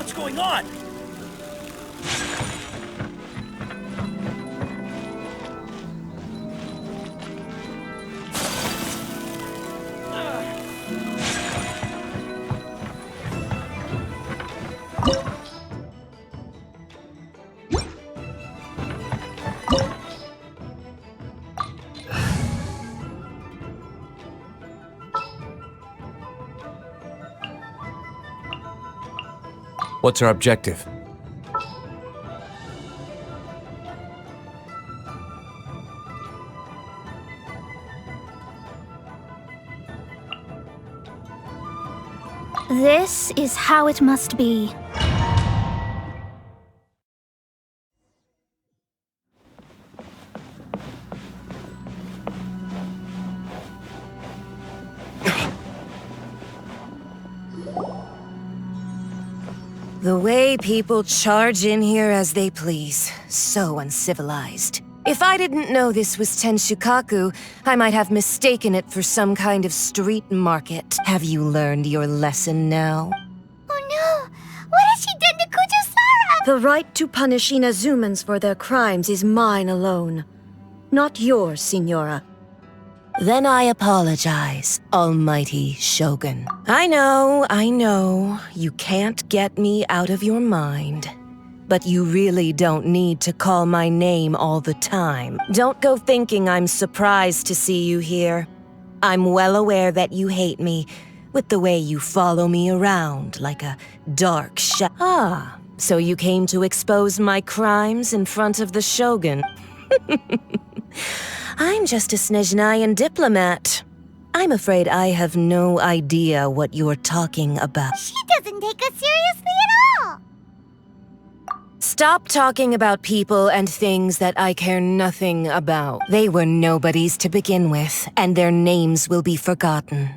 What's going on? What's our objective? This is how it must be. The way people charge in here as they please. So uncivilized. If I didn't know this was Tenshukaku, I might have mistaken it for some kind of street market. Have you learned your lesson now? Oh no! What has she done to Kujusara? The right to punish Inazumans for their crimes is mine alone. Not yours, Signora. Then I apologize, Almighty Shogun. I know, you can't get me out of your mind. But you really don't need to call my name all the time. Don't go thinking I'm surprised to see you here. I'm well aware that you hate me, with the way you follow me around like a dark shadow. Ah, so you came to expose my crimes in front of the Shogun. I'm just a Snezhnayan diplomat. I'm afraid I have no idea what you're talking about. She doesn't take us seriously at all! Stop talking about people and things that I care nothing about. They were nobodies to begin with, and their names will be forgotten.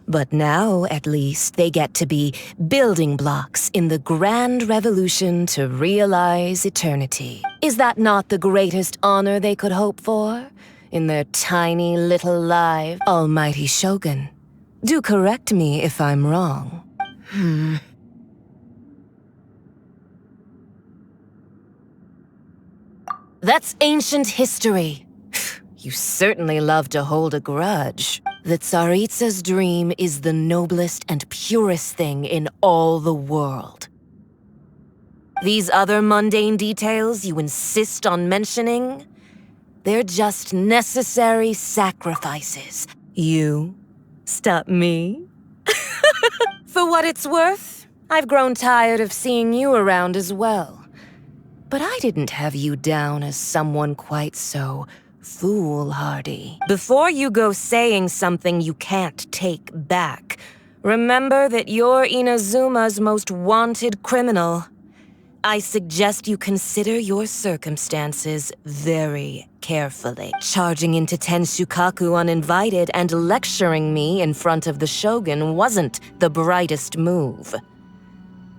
But now, at least, they get to be building blocks in the grand revolution to realize eternity. Is that not the greatest honor they could hope for? In their tiny little lives? Almighty Shogun, do correct me if I'm wrong. That's ancient history. You certainly love to hold a grudge. The Tsaritsa's dream is the noblest and purest thing in all the world. These other mundane details you insist on mentioning, they're just necessary sacrifices. You stop me? For what it's worth, I've grown tired of seeing you around as well. But I didn't have you down as someone quite so foolhardy. Before you go saying something you can't take back, remember that you're Inazuma's most wanted criminal. I suggest you consider your circumstances very carefully. Charging into Tenshukaku uninvited and lecturing me in front of the Shogun wasn't the brightest move.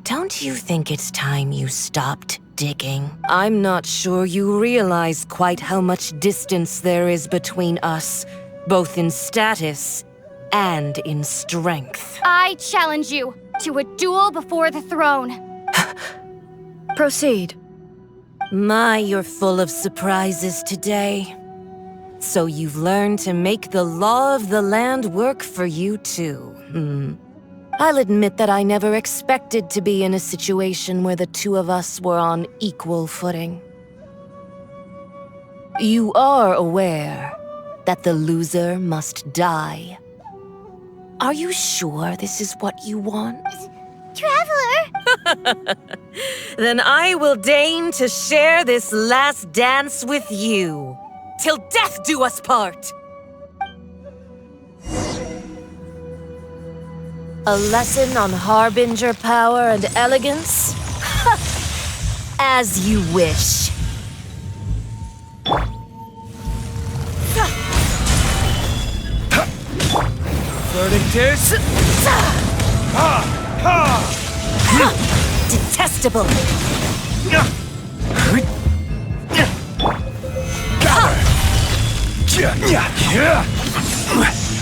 Don't you think it's time you stopped digging? I'm not sure you realize quite how much distance there is between us, both in status and in strength. I challenge you to a duel before the throne. Proceed. My, you're full of surprises today. So you've learned to make the law of the land work for you too, I'll admit that I never expected to be in a situation where the two of us were on equal footing. You are aware that the loser must die. Are you sure this is what you want? Traveler! Then I will deign to share this last dance with you. Till death do us part! A lesson on harbinger power and elegance? As you wish. Verdictus? Detestable!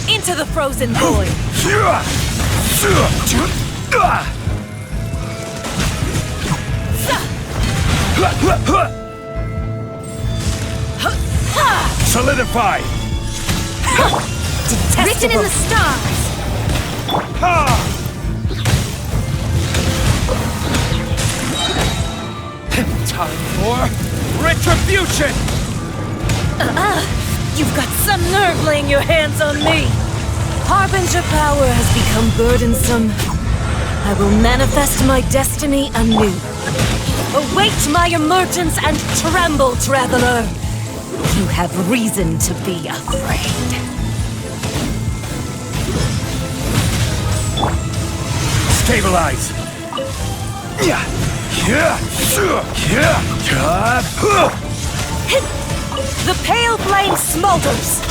Into the frozen void! Solidify! Written in the stars! Time for retribution! You've got some nerve laying your hands on me! Harbinger power has become burdensome. I will manifest my destiny anew. Await my emergence and tremble, traveler! You have reason to be afraid. Stabilize! The pale flame smolders!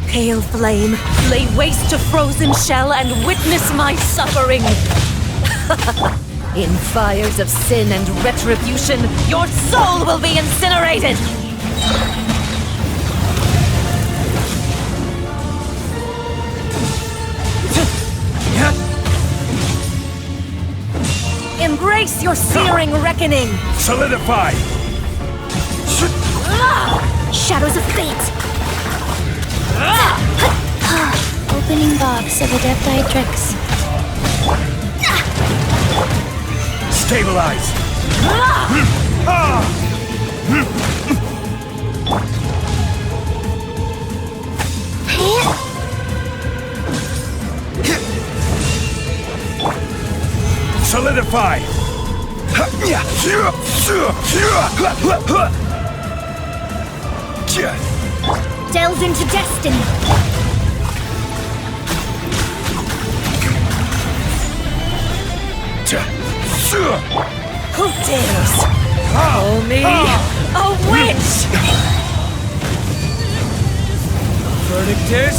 Pale flame, lay waste to frozen shell and witness my suffering! In fires of sin and retribution, your soul will be incinerated! Embrace your searing reckoning! Solidify! Shadows of fate! Opening box of Adeptitrix. Stabilize! Solidify! Delve into destiny. Who dares call me a witch? Verdict is...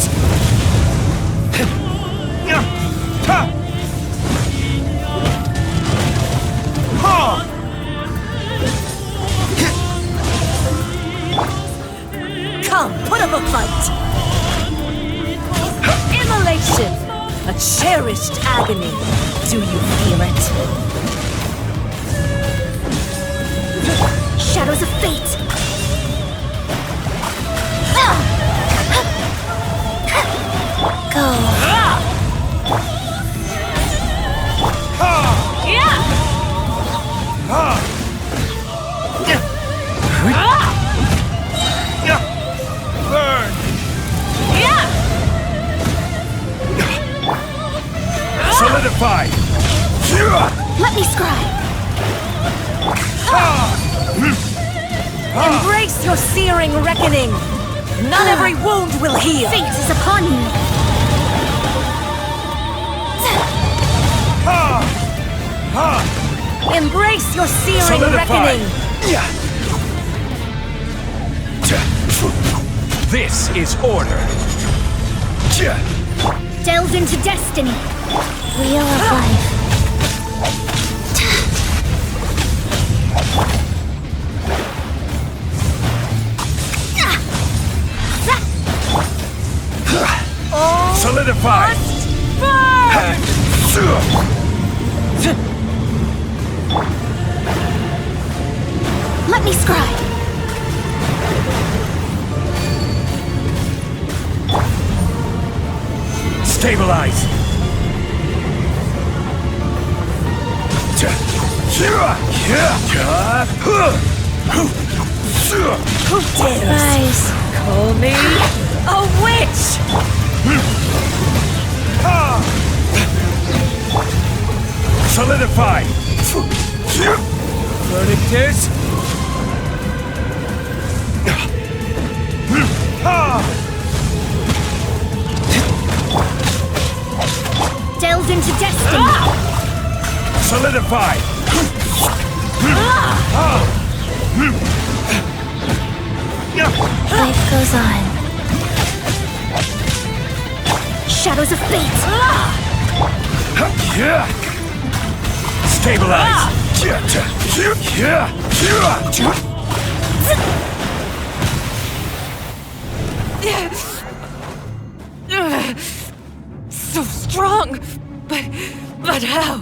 Come, put up a fight! Immolation! A cherished agony. Do you feel it? Shadows of fate. Go. Burn! Solidify! Let me scribe. Embrace your searing reckoning! Not every wound will heal! Fate is upon you. Embrace your searing Solidify! reckoning! This is order! Delve into destiny. Wheel of life. Solidify! Let me scribe. Stabilize! Who dares Rise. call me a witch? Solidify! Verdict is... Delve into destiny. system. Solidify! Life goes on. Shadows of fate. So strong, but how?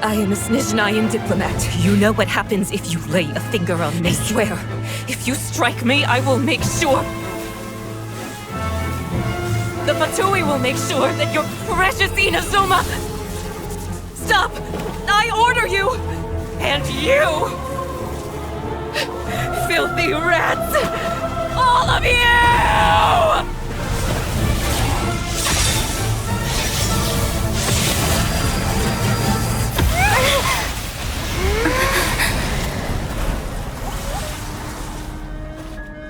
I am a Snezhnayan diplomat. You know what happens if you lay a finger on me. I swear, if you strike me, I will make sure... The fatui will make sure that your precious Inazuma... Stop! I order you! And you! Filthy rats! All of you!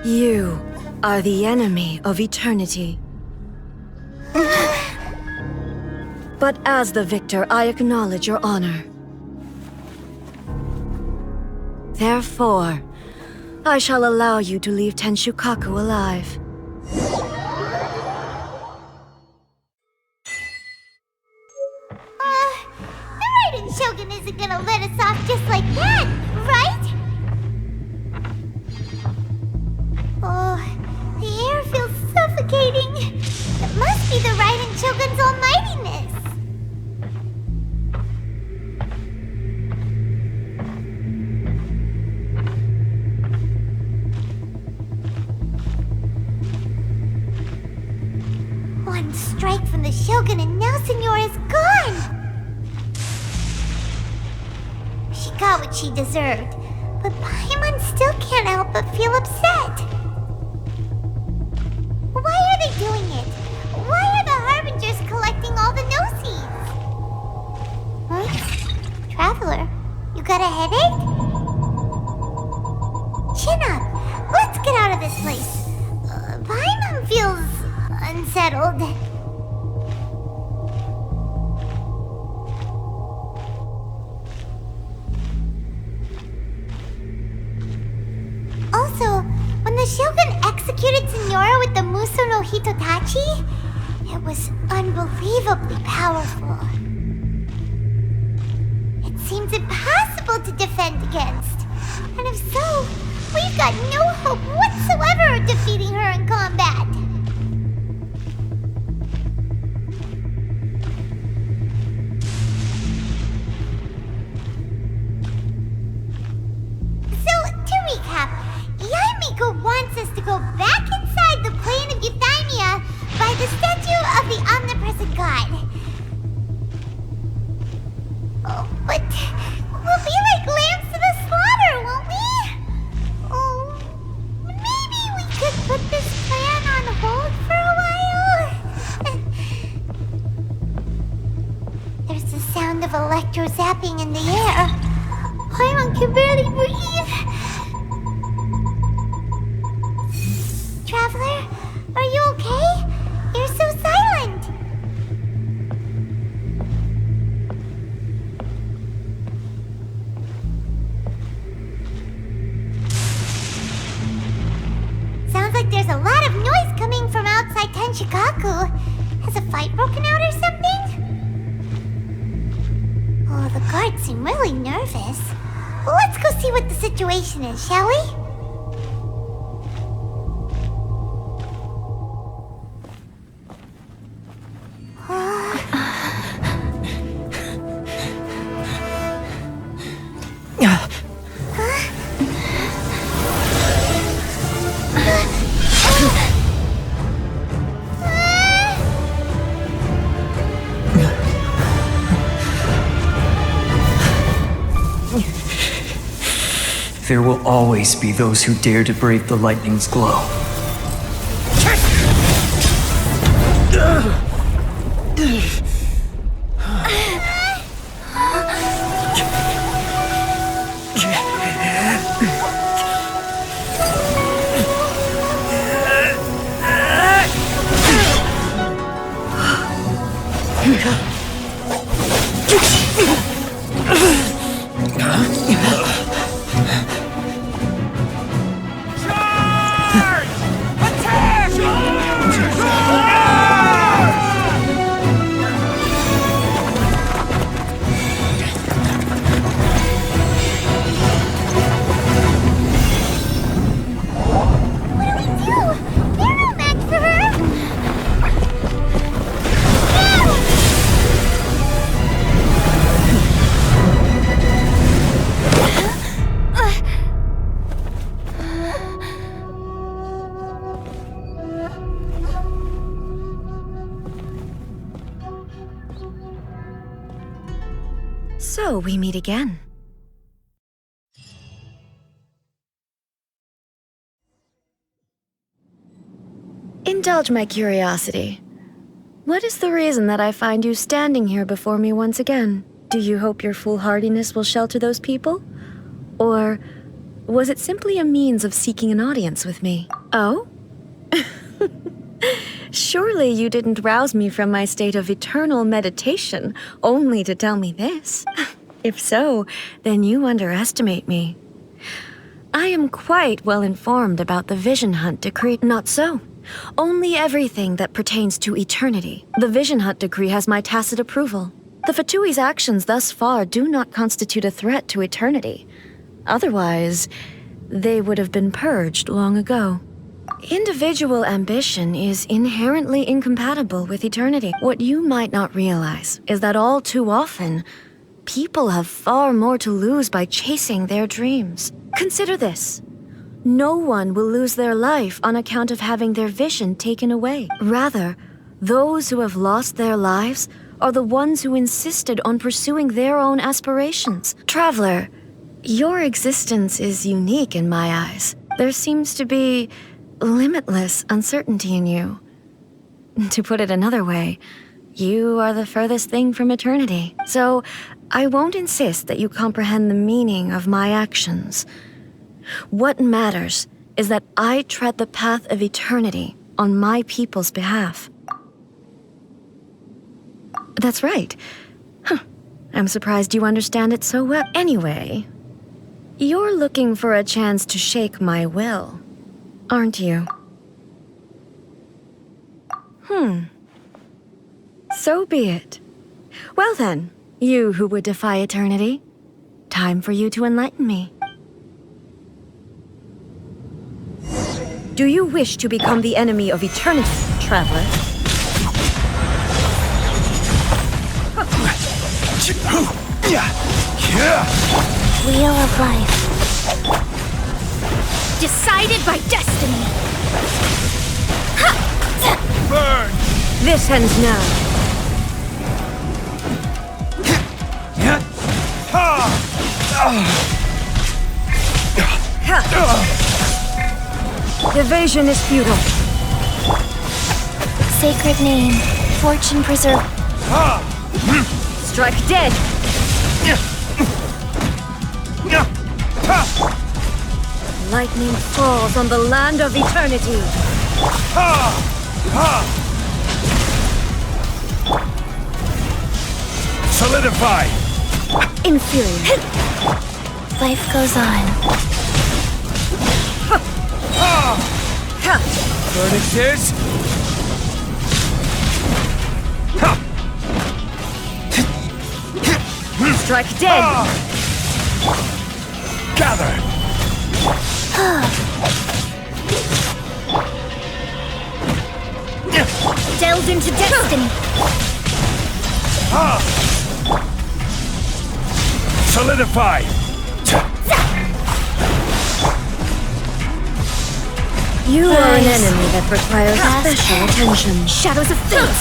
You are the enemy of eternity. But as the victor, I acknowledge your honor. Therefore, I shall allow you to leave Tenshukaku alive. The Raiden Shogun isn't gonna let us off just like that, right? Oh, the air feels suffocating. It must be the Raiden Shogun's almightiness. One strike from the Shogun and now Signora is gone! She got what she deserved, but Paimon still can't help but feel upset. Why are they doing it? Why are the Harbingers collecting all the no-seeds? Huh? Traveler, you got a headache? Chin up! Let's get out of this place. Paimon feels... unsettled. Also, when the Shogun executed Signora with the Muso no Hitotachi, it was unbelievably powerful. It seems impossible to defend against. And if so, we've got no hope whatsoever of defeating her in combat. Wants us to go back inside the plane of Euthymia by the statue of the omnipresent god. Oh, but we'll be like lambs to the slaughter, won't we? Oh, maybe we could put this plan on hold for a while? There's the sound of electro zapping in the air. Paimon can barely breathe. Traveler, are you okay? You're so silent. Sounds like there's a lot of noise coming from outside Tenshukaku. Has a fight broken out or something? Oh, the guards seem really nervous. Let's go see what the situation is, shall we? There will always be those who dare to brave the lightning's glow. So we meet again. Indulge my curiosity. What is the reason that I find you standing here before me once again? Do you hope your foolhardiness will shelter those people? Or was it simply a means of seeking an audience with me? Oh? Surely you didn't rouse me from my state of eternal meditation only to tell me this. If so, then you underestimate me. I am quite well informed about the Vision Hunt decree. Not so. Only everything that pertains to eternity. The Vision Hunt decree has my tacit approval. The Fatui's actions thus far do not constitute a threat to eternity. Otherwise, they would have been purged long ago. Individual ambition is inherently incompatible with eternity. What you might not realize is that all too often, people have far more to lose by chasing their dreams. Consider this. No one will lose their life on account of having their vision taken away. Rather, those who have lost their lives are the ones who insisted on pursuing their own aspirations. Traveler, your existence is unique in my eyes. There seems to be limitless uncertainty in you. To put it another way, you are the furthest thing from eternity. So, I won't insist that you comprehend the meaning of my actions. What matters is that I tread the path of eternity on my people's behalf. That's right. I'm surprised you understand it so well. Anyway, you're looking for a chance to shake my will, aren't you? So be it. Well then, you who would defy eternity, time for you to enlighten me. Do you wish to become the enemy of eternity, traveler? Wheel of life. Decided by destiny. Burn! This ends now. Evasion is futile. Sacred name. Fortune preserve. Strike dead. Lightning falls on the land of eternity. Solidify! Inferior. Life goes on. Verdict is... Strike dead. Gather! Delved into destiny. Solidify! You are an enemy that requires special attention. Shadows of fate.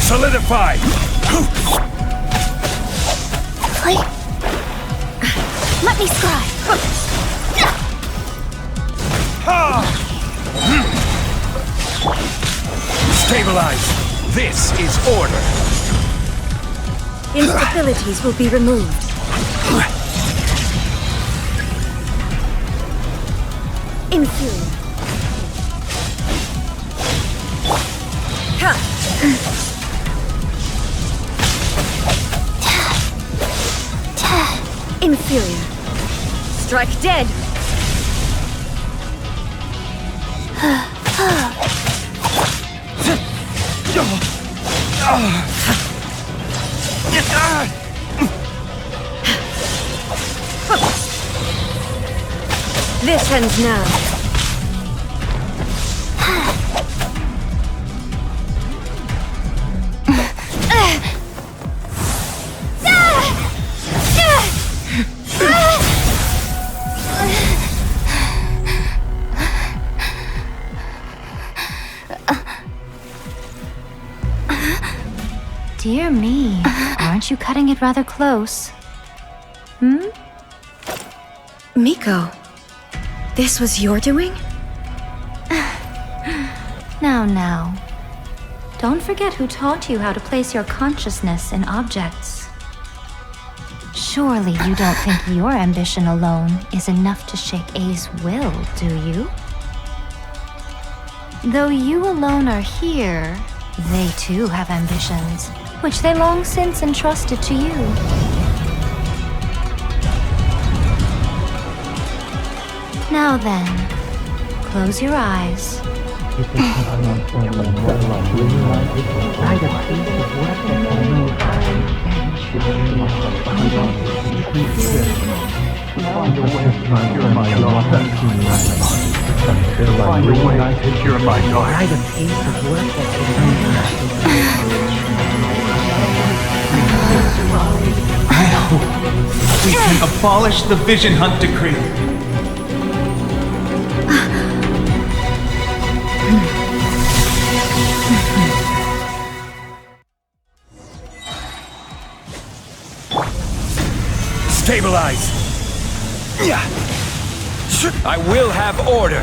Solidify! Play. Let me scry. Stabilize. This is order. Instabilities will be removed. Inferior. Ha! Inferior. Strike dead. This ends now. Dear me, aren't you cutting it rather close? Miko, this was your doing? Now. Don't forget who taught you how to place your consciousness in objects. Surely you don't think your ambition alone is enough to shake A's will, do you? Though you alone are here, they too have ambitions, which they long since entrusted to you. Now then, close your eyes. We can abolish the Vision Hunt Decree. Stabilize. I will have order.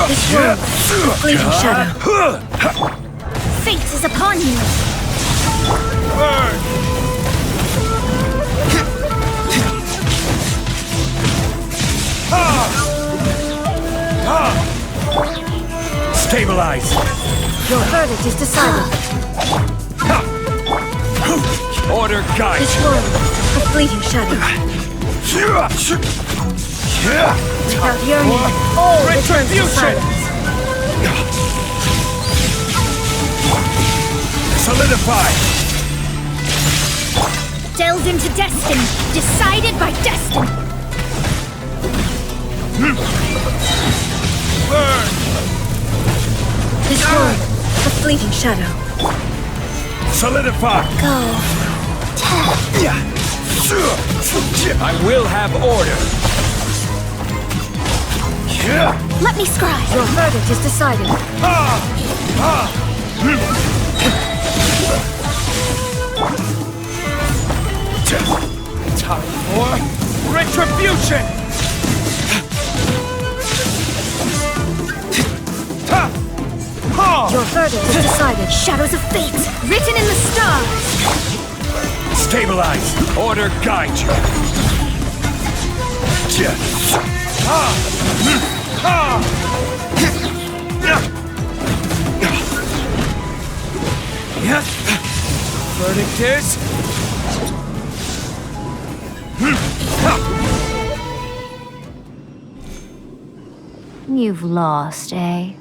This world, the fleeting shadow. Fate is upon you! Burn. Stabilize. Your verdict is decided. Order guide. This world, the fleeting shadow. Without yearning, all returns to silence. Solidify. Delved into destiny, decided by destiny! Burn. This world, the fleeting shadow. Solidify. Go. I will have order. Let me scry! Your verdict is decided. Time for retribution. Your verdict is decided. Shadows of fate, written in the stars! Stabilize. Order guide you. Verdict is... You've lost, eh?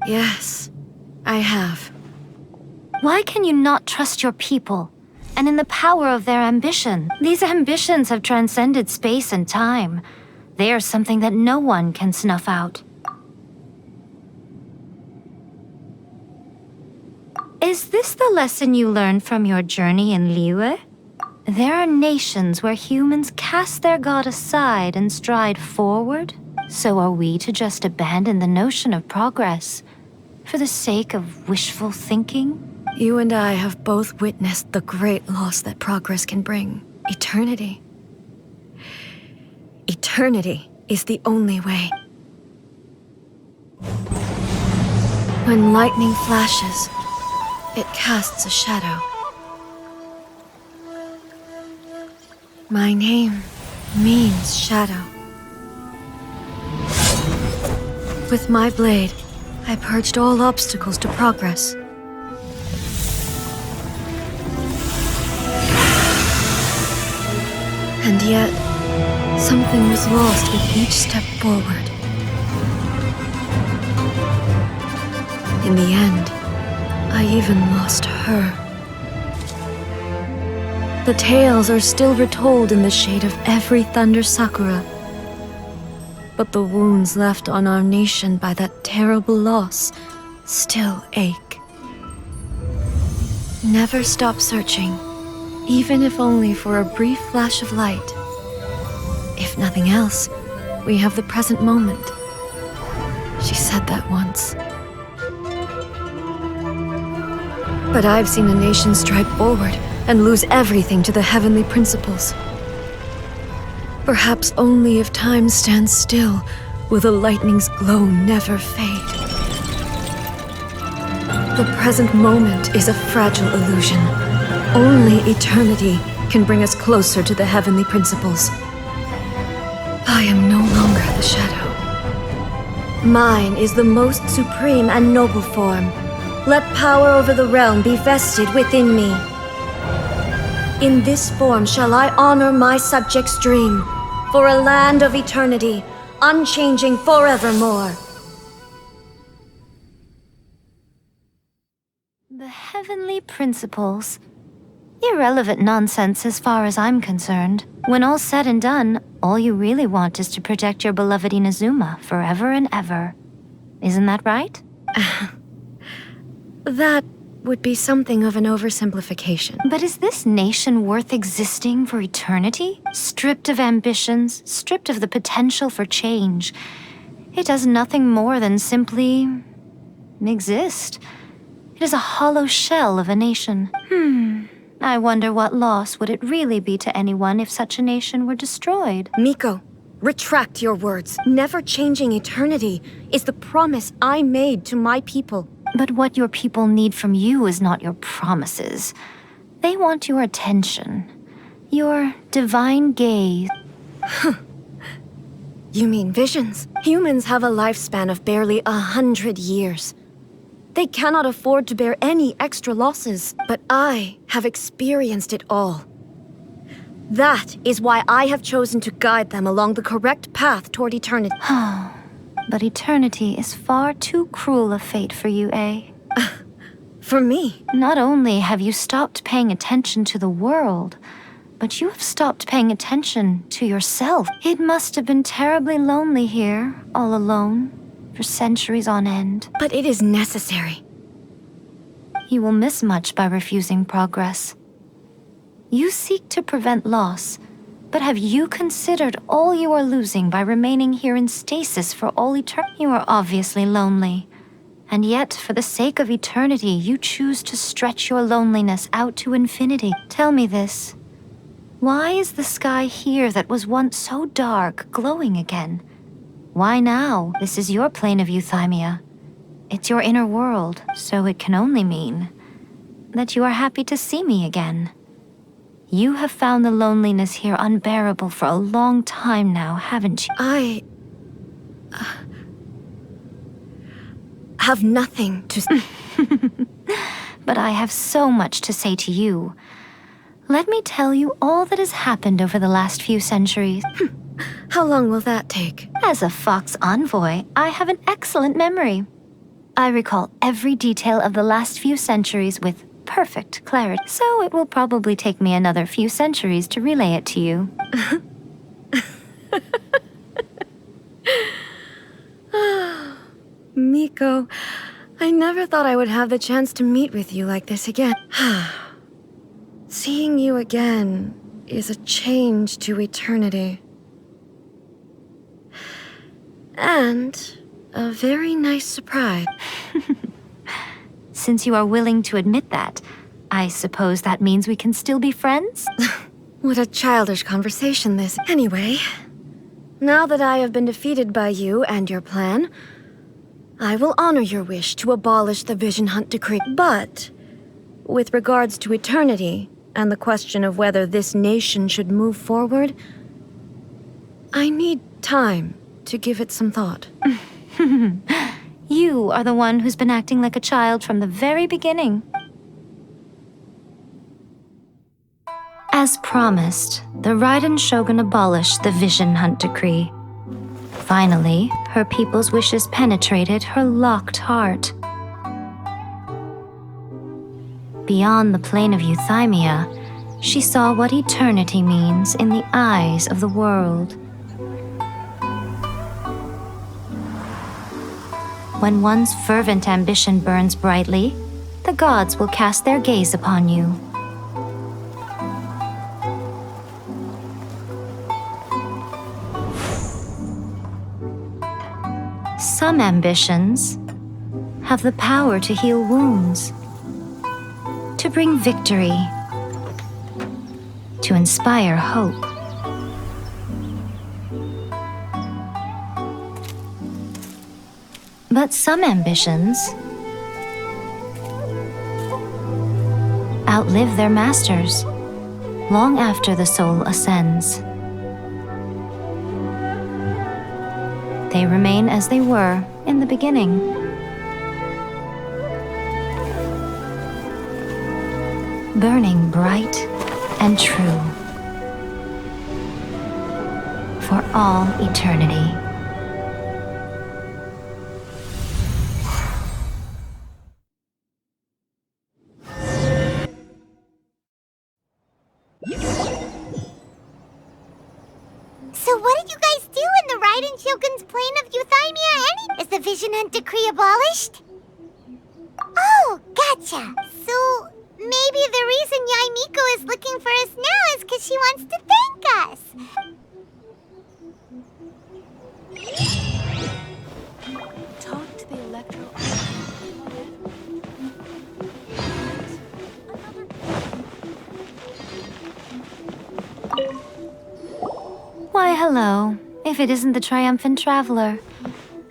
Yes, I have. Why can you not trust your people, and in the power of their ambition? These ambitions have transcended space and time. They are something that no one can snuff out. Is this the lesson you learned from your journey in Liyue? There are nations where humans cast their god aside and stride forward. So are we to just abandon the notion of progress for the sake of wishful thinking? You and I have both witnessed the great loss that progress can bring. Eternity. Eternity is the only way. When lightning flashes, it casts a shadow. My name means shadow. With my blade, I purged all obstacles to progress. And yet, something was lost with each step forward. In the end, I even lost her. The tales are still retold in the shade of every Thunder Sakura. But the wounds left on our nation by that terrible loss still ache. Never stop searching, even if only for a brief flash of light. If nothing else, we have the present moment. She said that once. But I've seen a nation stride forward and lose everything to the heavenly principles. Perhaps only if time stands still will the lightning's glow never fade. The present moment is a fragile illusion. Only eternity can bring us closer to the heavenly principles. I am no longer the shadow. Mine is the most supreme and noble form. Let power over the realm be vested within me. In this form shall I honor my subjects' dream, for a land of eternity, unchanging forevermore. The heavenly principles. Irrelevant nonsense as far as I'm concerned. When all's said and done, all you really want is to protect your beloved Inazuma forever and ever. Isn't that right? That would be something of an oversimplification. But is this nation worth existing for eternity? Stripped of ambitions, stripped of the potential for change. It does nothing more than simply exist. It is a hollow shell of a nation. I wonder what loss would it really be to anyone if such a nation were destroyed? Miko, retract your words. Never changing eternity is the promise I made to my people. But what your people need from you is not your promises. They want your attention. Your divine gaze. You mean visions? Humans have a lifespan of barely 100 years. They cannot afford to bear any extra losses, but I have experienced it all. That is why I have chosen to guide them along the correct path toward eternity. But eternity is far too cruel a fate for you, eh? For me? Not only have you stopped paying attention to the world, but you have stopped paying attention to yourself. It must have been terribly lonely here, all alone, for centuries on end. But it is necessary. You will miss much by refusing progress. You seek to prevent loss, but have you considered all you are losing by remaining here in stasis for all eternity? You are obviously lonely. And yet, for the sake of eternity, you choose to stretch your loneliness out to infinity. Tell me this. Why is the sky here that was once so dark glowing again? Why now? This is your plane of euthymia. It's your inner world, so it can only mean that you are happy to see me again. You have found the loneliness here unbearable for a long time now, haven't you? I have nothing to say. But I have so much to say to you. Let me tell you all that has happened over the last few centuries. How long will that take? As a Fox envoy, I have an excellent memory. I recall every detail of the last few centuries with perfect clarity, so it will probably take me another few centuries to relay it to you. Miko, I never thought I would have the chance to meet with you like this again. Seeing you again is a change to eternity. And a very nice surprise. since you are willing to admit that, I suppose that means we can still be friends? What a childish conversation this. Anyway, now that I have been defeated by you and your plan, I will honor your wish to abolish the Vision Hunt Decree. But, with regards to eternity and the question of whether this nation should move forward, I need time to give it some thought. You are the one who's been acting like a child from the very beginning. As promised, the Raiden Shogun abolished the Vision Hunt Decree. Finally, her people's wishes penetrated her locked heart. Beyond the plane of euthymia, she saw what eternity means in the eyes of the world. When one's fervent ambition burns brightly, the gods will cast their gaze upon you. Some ambitions have the power to heal wounds, to bring victory, to inspire hope. But some ambitions outlive their masters long after the soul ascends. They remain as they were in the beginning. Burning bright and true for all eternity. So what did you guys do in the Raiden Shogun's plane of euthymia? Is the Vision Hunt Decree abolished? Oh, gotcha. So maybe the reason Yaimiko is looking for us now is because she wants to thank us. Talk to the Electro. Why, hello. If it isn't the triumphant traveler.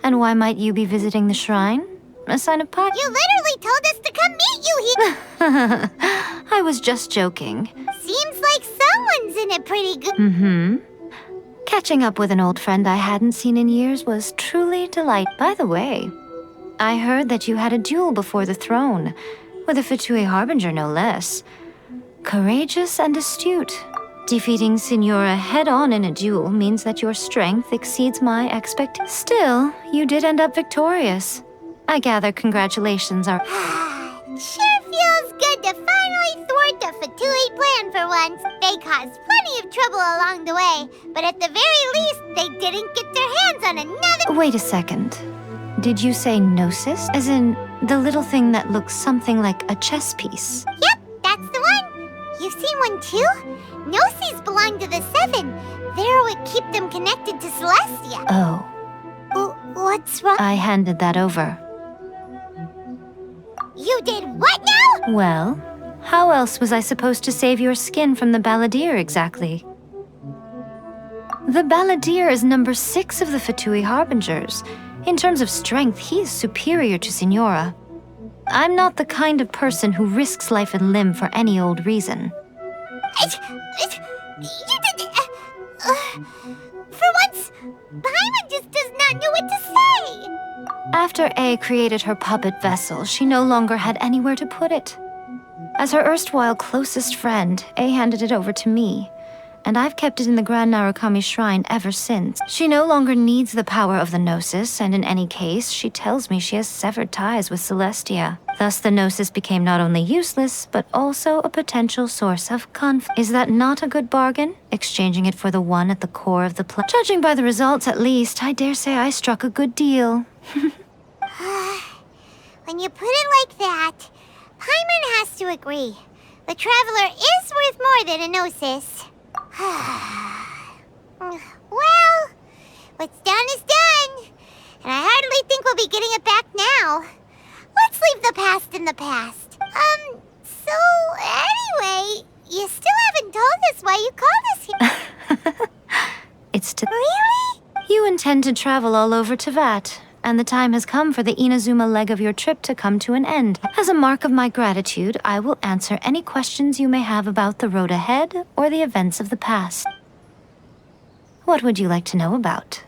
And why might you be visiting the shrine? A sign of pie? You literally told us to come meet you here. I was just joking. Seems like someone's in a pretty good... Mm-hmm. Catching up with an old friend I hadn't seen in years was truly delightful. By the way, I heard that you had a duel before the throne, with a Fatui Harbinger no less. Courageous and astute. Defeating Signora head-on in a duel means that your strength exceeds my expectations. Still, you did end up victorious. I gather congratulations are... Sure feels good to finally thwart the Fatui plan for once. They caused plenty of trouble along the way, but at the very least, they didn't get their hands on another... Wait a second. Did you say gnosis? As in, the little thing that looks something like a chess piece? Yep, that's the one. You've seen one too? Gnosis belong to the Seven. They're what keep them connected to Celestia. Oh. What's wrong? I handed that over. You did what now? Well, how else was I supposed to save your skin from the Balladeer exactly? The Balladeer is number 6 of the Fatui Harbingers. In terms of strength, he is superior to Signora. I'm not the kind of person who risks life and limb for any old reason. You did... for once, Paimon just does not know what to say. After A created her puppet vessel, she no longer had anywhere to put it. As her erstwhile closest friend, A handed it over to me, and I've kept it in the Grand Narukami Shrine ever since. She no longer needs the power of the Gnosis, and in any case, she tells me she has severed ties with Celestia. Thus, the Gnosis became not only useless, but also a potential source of conflict. Is that not a good bargain? Exchanging it for the one at the core of the plan? Judging by the results, at least, I dare say I struck a good deal. When you put it like that, Paimon has to agree. The Traveler is worth more than a Gnosis. Well, what's done is done. And I hardly think we'll be getting it back now. Let's leave leave the past in the past. So anyway, you still haven't told us why you called us here. It's to... Really? You intend to travel all over Teyvat, and the time has come for the Inazuma leg of your trip to come to an end. As a mark of my gratitude, I will answer any questions you may have about the road ahead or the events of the past. What would you like to know about?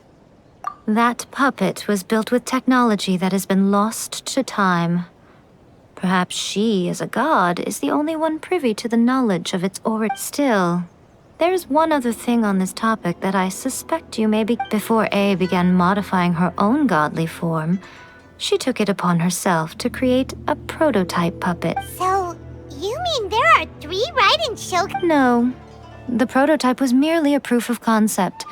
That puppet was built with technology that has been lost to time. Perhaps she, as a god, is the only one privy to the knowledge of its origin. Still, there's one other thing on this topic that I suspect you may be. Before A began modifying her own godly form, she took it upon herself to create a prototype puppet. So, you mean there are 3 Raiden Shogun? No, the prototype was merely a proof of concept.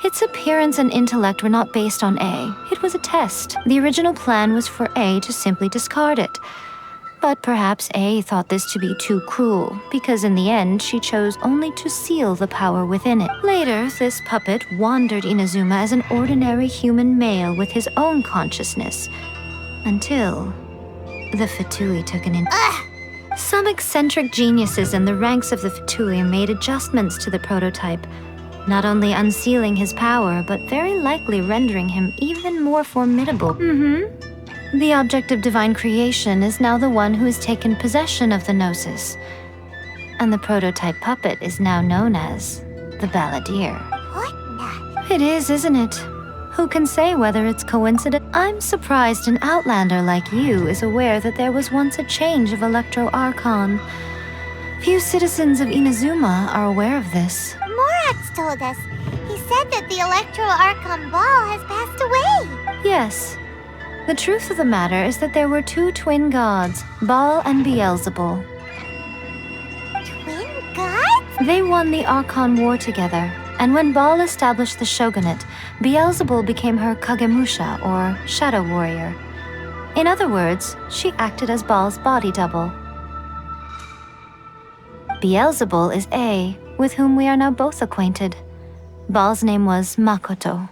Its appearance and intellect were not based on A. It was a test. The original plan was for A to simply discard it. But perhaps A thought this to be too cruel, because in the end she chose only to seal the power within it. Later, this puppet wandered Inazuma as an ordinary human male with his own consciousness, until the fatui took an Some eccentric geniuses in the ranks of the fatui made adjustments to the prototype, not only unsealing his power, but very likely rendering him even more formidable. The object of divine creation is now the one who has taken possession of the Gnosis. And the prototype puppet is now known as the Balladeer. What the? It is, isn't it? Who can say whether it's coincidence? I'm surprised an outlander like you is aware that there was once a change of Electro Archon. Few citizens of Inazuma are aware of this. Morax told us. He said that the Electro Archon Ball has passed away. Yes. The truth of the matter is that there were 2 twin gods, Baal and Beelzebul. Twin gods? They won the Archon War together, and when Baal established the shogunate, Beelzebul became her Kagemusha, or shadow warrior. In other words, she acted as Baal's body double. Beelzebul is A, with whom we are now both acquainted. Baal's name was Makoto.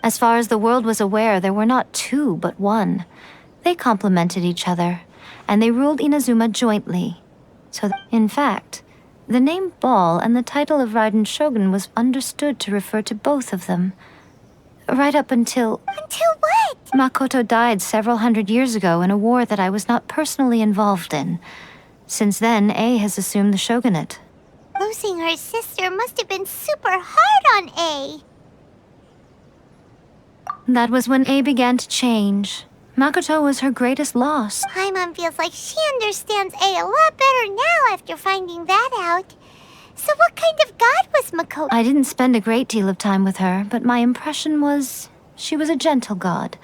As far as the world was aware, there were not 2, but 1. They complemented each other, and they ruled Inazuma jointly. So, in fact, the name Baal and the title of Raiden Shogun was understood to refer to both of them. Right up until... Until what? Makoto died several hundred years ago in a war that I was not personally involved in. Since then, A has assumed the shogunate. Losing her sister must have been super hard on A. That was when A began to change. Makoto was her greatest loss. Paimon feels like she understands A a lot better now after finding that out. So what kind of god was Makoto? I didn't spend a great deal of time with her, but my impression was she was a gentle god,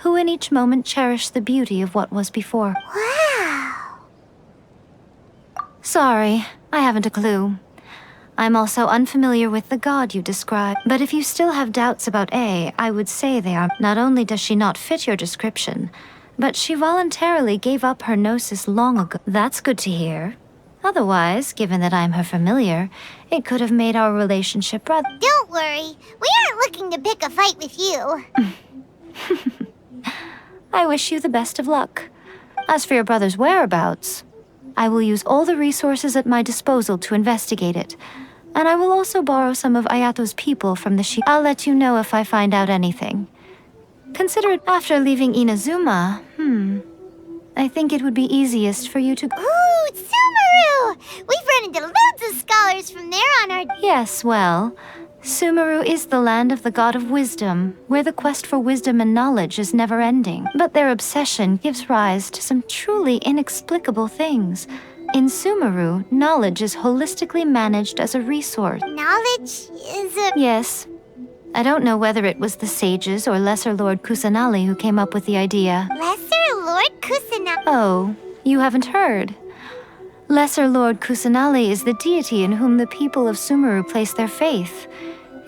who in each moment cherished the beauty of what was before. Wow. Sorry, I haven't a clue. I'm also unfamiliar with the god you described, but if you still have doubts about A, I would say they are. Not only does she not fit your description, but she voluntarily gave up her gnosis long ago. That's good to hear. Otherwise, given that I'm her familiar, it could have made our relationship rather... Don't worry, we aren't looking to pick a fight with you. I wish you the best of luck. As for your brother's whereabouts, I will use all the resources at my disposal to investigate it. And I will also borrow some of Ayato's people from the I'll let you know if I find out anything. Consider it after leaving Inazuma, I think it would be easiest for you to... Ooh, Sumeru! We've run into loads of scholars from there on our... Yes, well, Sumeru is the land of the god of wisdom, where the quest for wisdom and knowledge is never-ending. But their obsession gives rise to some truly inexplicable things. In Sumeru, knowledge is holistically managed as a resource. Knowledge is a... Yes. I don't know whether it was the sages or Lesser Lord Kusanali who came up with the idea. Lesser Lord Kusanali? Oh, you haven't heard. Lesser Lord Kusanali is the deity in whom the people of Sumeru place their faith.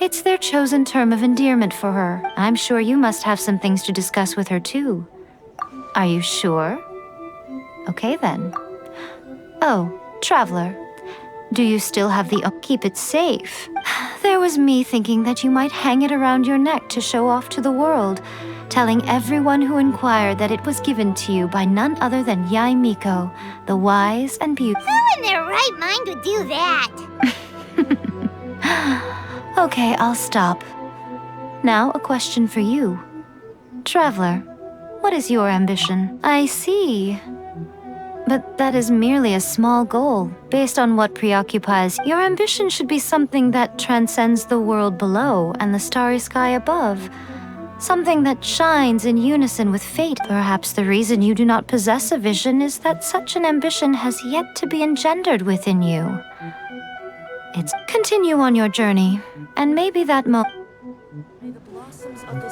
It's their chosen term of endearment for her. I'm sure you must have some things to discuss with her too. Are you sure? Okay then. Oh, traveler. Do you still have the... Keep it safe. There was me thinking that you might hang it around your neck to show off to the world. telling everyone who inquired that it was given to you by none other than Yai Miko, the wise and beautiful. Who in their right mind would do that? Okay, I'll stop. Now, a question for you. Traveler, what is your ambition? I see. But that is merely a small goal. Based on what preoccupies, your ambition should be something that transcends the world below and the starry sky above. Something that shines in unison with fate. Perhaps the reason you do not possess a vision is that such an ambition has yet to be engendered within you. Continue on your journey, and maybe that May the blossoms of the